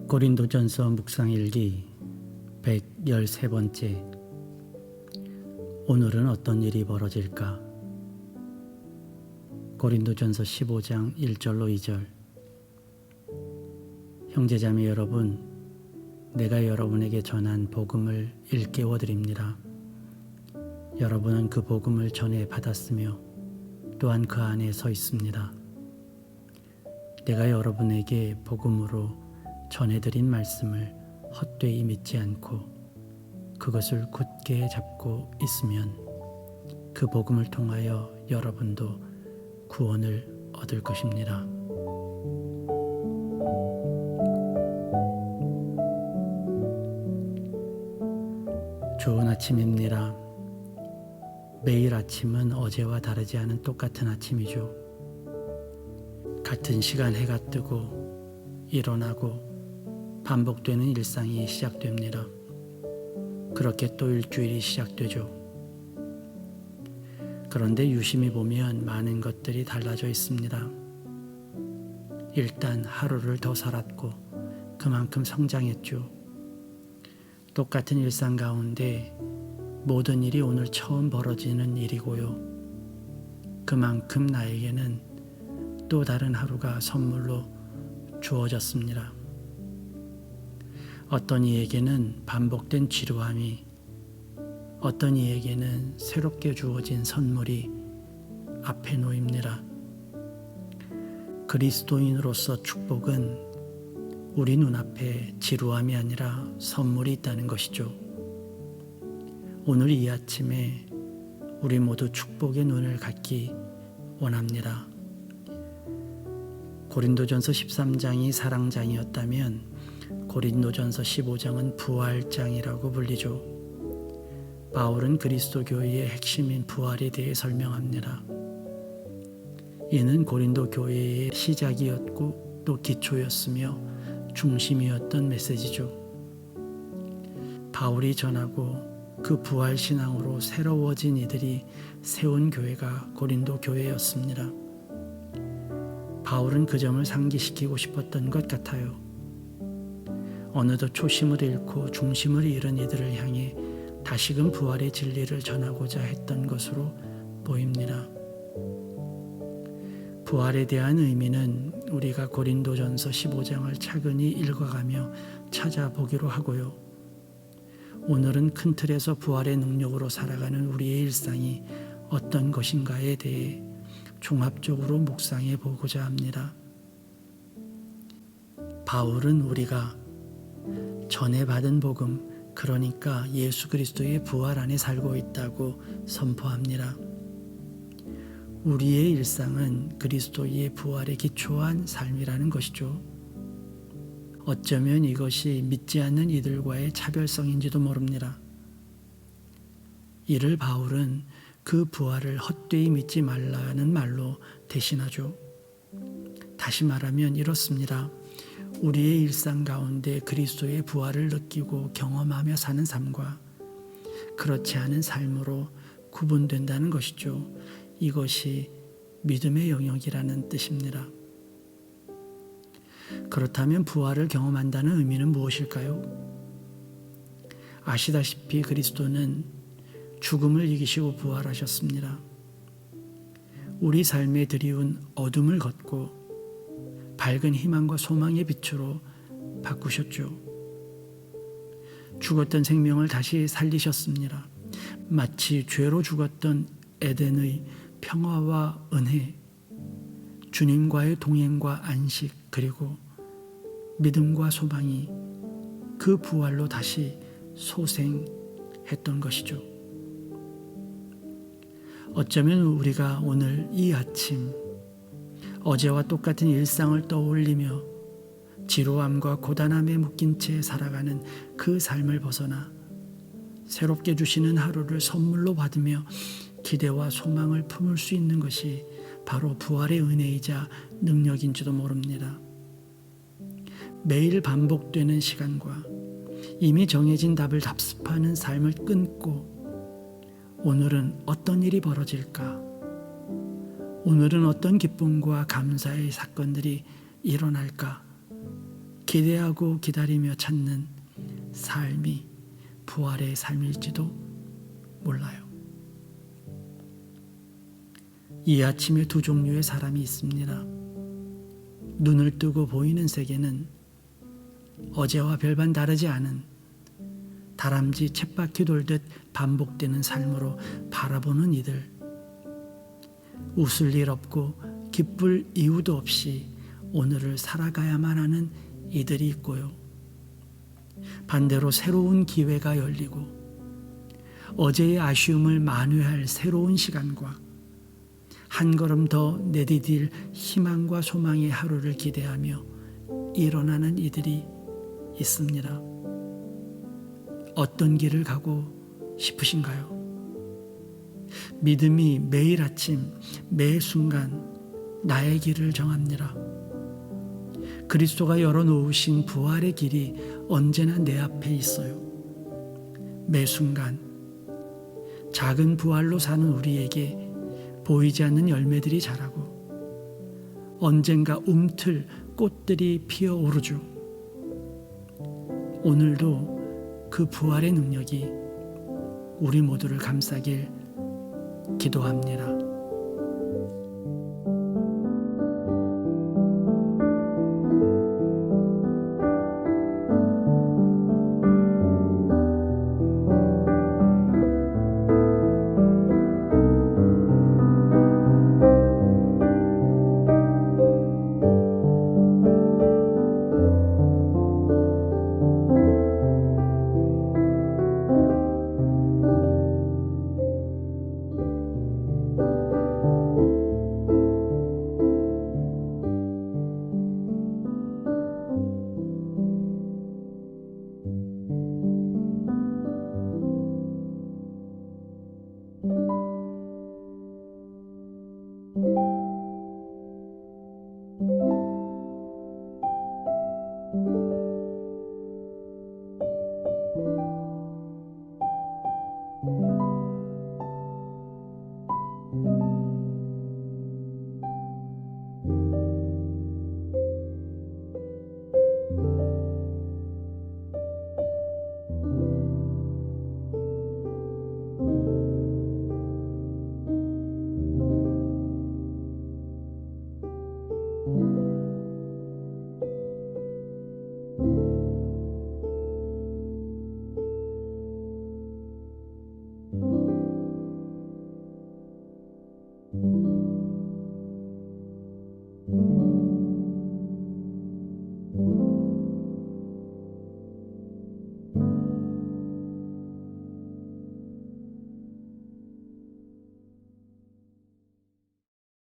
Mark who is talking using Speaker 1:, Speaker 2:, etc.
Speaker 1: 고린도전서 묵상일기 113번째. 오늘은 어떤 일이 벌어질까? 고린도전서 15장 1절로 2절. 형제자매 여러분, 내가 여러분에게 전한 복음을 일깨워 드립니다. 여러분은 그 복음을 전해 받았으며 또한 그 안에 서 있습니다. 내가 여러분에게 복음으로 전해드린 말씀을 헛되이 믿지 않고 그것을 굳게 잡고 있으면 그 복음을 통하여 여러분도 구원을 얻을 것입니다. 좋은 아침입니다. 매일 아침은 어제와 다르지 않은 똑같은 아침이죠. 같은 시간 해가 뜨고 일어나고 반복되는 일상이 시작됩니다. 그렇게 또 일주일이 시작되죠. 그런데 유심히 보면 많은 것들이 달라져 있습니다. 일단 하루를 더 살았고 그만큼 성장했죠. 똑같은 일상 가운데 모든 일이 오늘 처음 벌어지는 일이고요. 그만큼 나에게는 또 다른 하루가 선물로 주어졌습니다. 어떤 이에게는 반복된 지루함이, 어떤 이에게는 새롭게 주어진 선물이 앞에 놓입니다. 그리스도인으로서 축복은 우리 눈앞에 지루함이 아니라 선물이 있다는 것이죠. 오늘 이 아침에 우리 모두 축복의 눈을 갖기 원합니다. 고린도전서 13장이 사랑장이었다면 고린도전서 15장은 부활장이라고 불리죠. 바울은 그리스도 교회의 핵심인 부활에 대해 설명합니다. 이는 고린도 교회의 시작이었고 또 기초였으며 중심이었던 메시지죠. 바울이 전하고 그 부활 신앙으로 새로워진 이들이 세운 교회가 고린도 교회였습니다. 바울은 그 점을 상기시키고 싶었던 것 같아요. 어느덧 초심을 잃고 중심을 잃은 이들을 향해 다시금 부활의 진리를 전하고자 했던 것으로 보입니다. 부활에 대한 의미는 우리가 고린도전서 15장을 차근히 읽어가며 찾아보기로 하고요. 오늘은 큰 틀에서 부활의 능력으로 살아가는 우리의 일상이 어떤 것인가에 대해 종합적으로 묵상해 보고자 합니다. 바울은 우리가 전해받은 복음, 그러니까 예수 그리스도의 부활 안에 살고 있다고 선포합니다. 우리의 일상은 그리스도의 부활에 기초한 삶이라는 것이죠. 어쩌면 이것이 믿지 않는 이들과의 차별성인지도 모릅니다. 이를 바울은 그 부활을 헛되이 믿지 말라는 말로 대신하죠. 다시 말하면 이렇습니다. 우리의 일상 가운데 그리스도의 부활을 느끼고 경험하며 사는 삶과 그렇지 않은 삶으로 구분된다는 것이죠. 이것이 믿음의 영역이라는 뜻입니다. 그렇다면 부활을 경험한다는 의미는 무엇일까요? 아시다시피 그리스도는 죽음을 이기시고 부활하셨습니다. 우리 삶에 드리운 어둠을 걷고 밝은 희망과 소망의 빛으로 바꾸셨죠. 죽었던 생명을 다시 살리셨습니다. 마치 죄로 죽었던 에덴의 평화와 은혜, 주님과의 동행과 안식, 그리고 믿음과 소망이 그 부활로 다시 소생했던 것이죠. 어쩌면 우리가 오늘 이 아침 어제와 똑같은 일상을 떠올리며 지루함과 고단함에 묶인 채 살아가는 그 삶을 벗어나 새롭게 주시는 하루를 선물로 받으며 기대와 소망을 품을 수 있는 것이 바로 부활의 은혜이자 능력인지도 모릅니다. 매일 반복되는 시간과 이미 정해진 답을 답습하는 삶을 끊고 오늘은 어떤 일이 벌어질까? 오늘은 어떤 기쁨과 감사의 사건들이 일어날까? 기대하고 기다리며 찾는 삶이 부활의 삶일지도 몰라요. 이 아침에 두 종류의 사람이 있습니다. 눈을 뜨고 보이는 세계는 어제와 별반 다르지 않은 다람쥐 쳇바퀴 돌듯 반복되는 삶으로 바라보는 이들. 웃을 일 없고 기쁠 이유도 없이 오늘을 살아가야만 하는 이들이 있고요. 반대로 새로운 기회가 열리고 어제의 아쉬움을 만회할 새로운 시간과 한 걸음 더 내디딜 희망과 소망의 하루를 기대하며 일어나는 이들이 있습니다. 어떤 길을 가고 싶으신가요? 믿음이 매일 아침, 매 순간 나의 길을 정합니다. 그리스도가 열어놓으신 부활의 길이 언제나 내 앞에 있어요. 매 순간 작은 부활로 사는 우리에게 보이지 않는 열매들이 자라고 언젠가 움틀 꽃들이 피어오르죠. 오늘도 그 부활의 능력이 우리 모두를 감싸길 기도합니다.